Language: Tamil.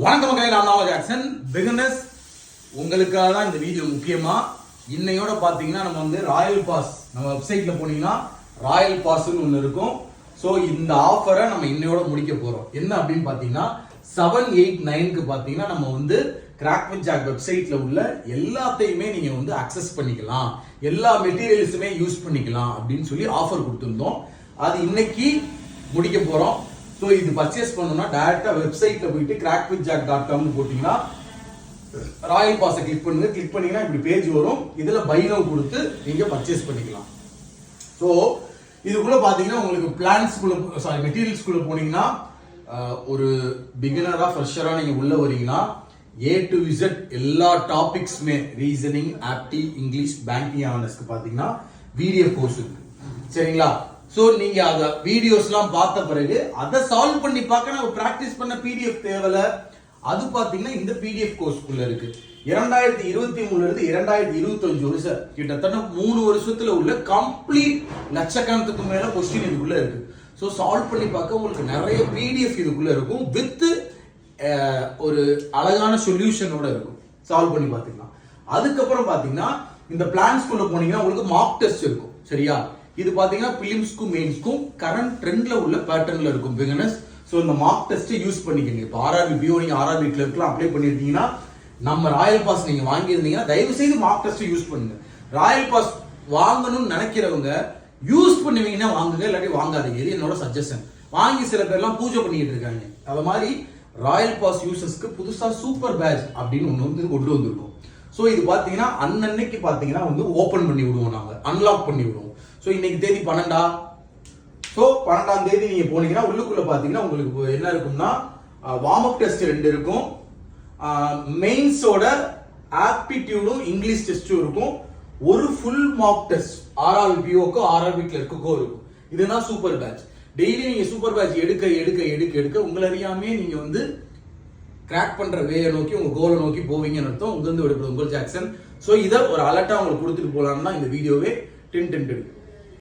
வணக்கம் மக்களே, நான் தான் ஜாக்சன். பிகினர்ஸ் உங்களுக்காக தான் இந்த வீடியோ. முக்கியமா இன்னையோட பாத்தீங்கன்னா நம்ம வந்து ராயல் பாஸ், நம்ம வெப்சைட்ல போனீங்கன்னா ராயல் பாஸ்ன்னு ஒன்று இருக்கும். ஸோ இந்த ஆஃபரை நம்ம இன்னையோட முடிக்க போறோம். என்ன அப்படின்னு பாத்தீங்கன்னா 789க்கு பாத்தீங்கன்னா நம்ம வந்து கிராக் வித் ஜாக் வெப்சைட்ல உள்ள எல்லாத்தையுமே நீங்க வந்து அக்சஸ் பண்ணிக்கலாம், எல்லா மெட்டீரியல்ஸுமே யூஸ் பண்ணிக்கலாம் அப்படின்னு சொல்லி ஆஃபர் கொடுத்துருந்தோம். அது இன்னைக்கு முடிக்க போறோம். ஸோ இது பர்ச்சேஸ் பண்ணணும்னா டைரக்டா வெப்சைட்ல போயிட்டு crackwithjack.com போட்டீங்கன்னா ராயல் பாஸை கிளிக் பண்ணுங்க. கிளிக் பண்ணீங்கன்னா இப்படி பேஜ் வரும். இதுல பை நவ் கொடுத்து நீங்க பர்ச்சேஸ் பண்ணிக்கலாம். ஸோ இதுக்குள்ள பாத்தீங்கன்னா உங்களுக்கு பிளான்ஸ்குள்ள மெட்டீரியல்ஸ்குள்ள போனீங்கன்னா ஒரு பிகினரா ஃப்ரெஷரா நீங்க உள்ள வரீங்கன்னா A to Z எல்லா டாபிக்ஸ்மே ரீசனிங், ஆப்டி, இங்கிலீஷ், பேங்கிங் அவேர்னஸ்க்கு பாத்தீங்கன்னா PDF கோர்ஸ் இருக்கு. சரிங்களா? சோ நீங்க அத வீடியோஸ்லாம் பார்த்த பிறகு அதை சால்வ் பண்ணி பார்க்க நம்ம பிராக்டிஸ் பண்ண PDF தேவையில்ல. அது பாத்தீங்கன்னா இந்த PDF கோர்ஸ்க்குள்ள இருக்கு. 2023 இருந்து 2025 வருஷம் கிட்டத்தட்ட 3 வருஷத்துல உள்ள கம்ப்ளீட் லட்சக்கணத்துக்கு மேல கொஸ்டின் இதுக்குள்ள இருக்கு. சோ சால்வ் பண்ணி பார்க்க உங்களுக்கு நிறைய PDF இதுக்குள்ள இருக்கும். வித் ஒரு அழகான சொல்யூஷனோட இருக்கும். சால்வ் பண்ணி பார்த்துக்கலாம். அதுக்கப்புறம் பாத்தீங்கன்னா இந்த பிளான்ஸ்குள்ள போனீங்கன்னா உங்களுக்கு மார்க் டெஸ்ட் இருக்கும். சரியா? இது பாத்தீங்கன்னா பிலிம்ஸ்க்கும் மெயின்ஸ்க்கும் கரண்ட் ட்ரெண்ட்ல உள்ள பேட்டர்ன்ல இருக்கும் பிகினர்ஸ். சோ இந்த மார்க் டெஸ்ட் யூஸ் பண்ணிக்கங்க. இப்போ ஆர்ஆர்பி பிஓ நீங்க ஆர்ஆர்பி கிளர்க்லாம் அப்ளை பண்ணிருக்கீங்கன்னா, நம்ம ராயல் பாஸ் நீங்க வாங்கியிருந்தீங்கன்னா தயவு செய்து மார்க் டெஸ்ட் யூஸ் பண்ணுங்க. ராயல் பாஸ் வாங்கணும்னு நினைக்கிறவங்க யூஸ் பண்ணுவீங்கன்னா வாங்குங்க, இல்லாட்டி வாங்காதீங்க. இது என்னோட சஜஷன். வாங்கி சில பேர்லாம் பூஜை பண்ணிட்டு இருக்காங்க. அது மாதிரி ராயல் பாஸ் யூசர்ஸ்க்கு புதுசா சூப்பர் பேட்ச் அப்படின்னு ஒன்று வந்து கொண்டு வந்திருக்கும். ஸோ இது பார்த்தீங்கன்னா அன்னன்னைக்கு பார்த்தீங்கன்னா வந்து ஓப்பன் பண்ணி விடுவோம், நாங்கள் அன்லாக் பண்ணி விடுவோம். ஸோ இன்னைக்கு தேதி 12. ஸோ 12ஆம் தேதி நீங்க போனீங்கன்னா உள்ளுக்குள்ள பார்த்தீங்கன்னா உங்களுக்கு என்ன இருக்கும்னா வார்ம் அப் டெஸ்ட் 2 இருக்கும், மெயின்ஸோட ஆப்டிடியூடும் இங்கிலீஷ் டெஸ்டும் இருக்கும், ஒரு ஃபுல் மார்க் டெஸ்ட் ஆர்ஆர்பி பிஓக்கோ ஆர்ஆர்பி கிளர்க்கோ இருக்கும். இதுதான் சூப்பர் பேட்ச். டெய்லி நீங்க சூப்பர் பேட்ச் எடுக்க எடுக்க எடுக்க எடுக்க உங்களை அறியாமே நீங்க வந்து கிராக் பண்ற வேயை நோக்கி உங்க கோலை நோக்கி போவீங்கன்னு அர்த்தம். உங்க வந்து விடுபடும் உங்கள் ஜாக்சன். ஸோ இதை ஒரு அலர்ட்டா உங்களுக்கு கொடுத்துட்டு போலாம்னா இந்த வீடியோவே 10